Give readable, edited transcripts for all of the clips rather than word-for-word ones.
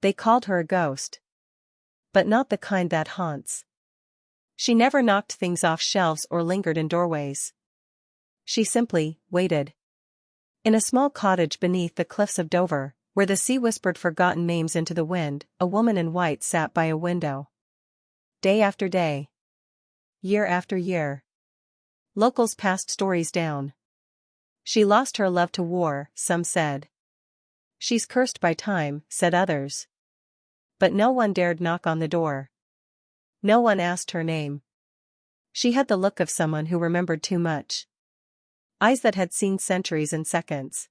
They called her a ghost. But not the kind that haunts. She never knocked things off shelves or lingered in doorways. She simply waited. In a small cottage beneath the cliffs of Dover, where the sea whispered forgotten names into the wind, a woman in white sat by a window. Day after day. Year after year. Locals passed stories down. She lost her love to war, some said. She's cursed by time, said others. But no one dared knock on the door. No one asked her name. She had the look of someone who remembered too much. Eyes that had seen centuries in seconds.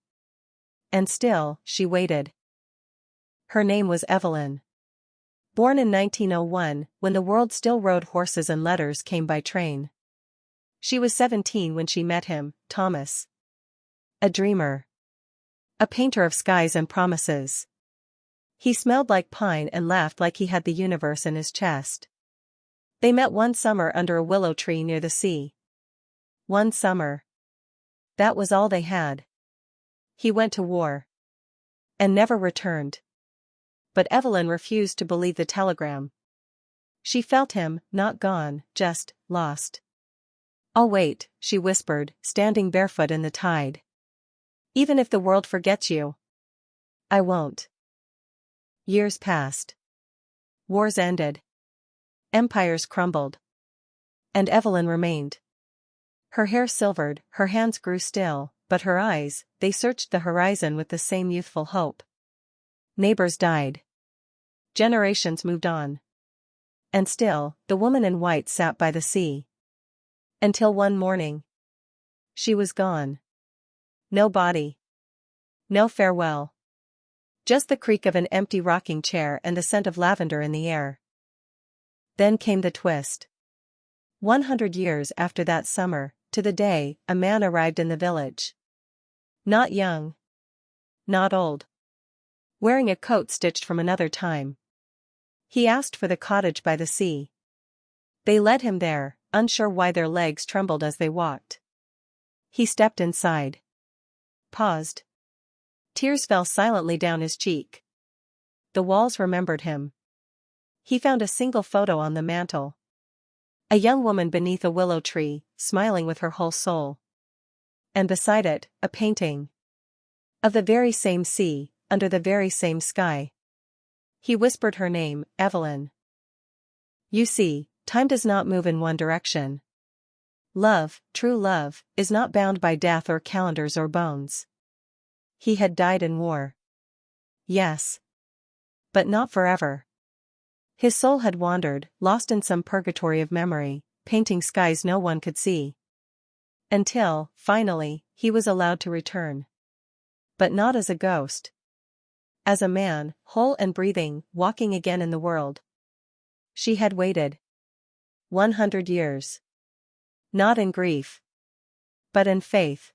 And still, she waited. Her name was Evelyn. Born in 1901, when the world still rode horses and letters came by train. She was 17 when she met him, Thomas. A dreamer. A painter of skies and promises. He smelled like pine and laughed like he had the universe in his chest. They met one summer under a willow tree near the sea. One summer. That was all they had. He went to war. And never returned. But Evelyn refused to believe the telegram. She felt him, not gone, just lost. I'll wait, she whispered, standing barefoot in the tide. Even if the world forgets you. I won't. Years passed. Wars ended. Empires crumbled. And Evelyn remained. Her hair silvered, her hands grew still, but her eyes, they searched the horizon with the same youthful hope. Neighbors died. Generations moved on. And still, the woman in white sat by the sea. Until one morning. She was gone. No body. No farewell. Just the creak of an empty rocking chair and the scent of lavender in the air. Then came the twist. 100 years after that summer, to the day, a man arrived in the village. Not young. Not old. Wearing a coat stitched from another time. He asked for the cottage by the sea. They led him there, unsure why their legs trembled as they walked. He stepped inside. Paused. Tears fell silently down his cheek. The walls remembered him. He found a single photo on the mantel. A young woman beneath a willow tree, smiling with her whole soul. And beside it, a painting. Of the very same sea, under the very same sky. He whispered her name, Evelyn. You see, time does not move in one direction. Love, true love, is not bound by death or calendars or bones. He had died in war. Yes. But not forever. His soul had wandered, lost in some purgatory of memory, painting skies no one could see. Until, finally, he was allowed to return. But not as a ghost. As a man, whole and breathing, walking again in the world. She had waited. 100 years. Not in grief. But in faith.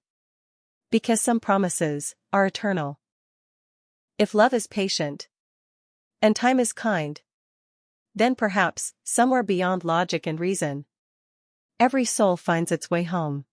Because some promises are eternal. If love is patient. And time is kind. Then perhaps, somewhere beyond logic and reason, every soul finds its way home.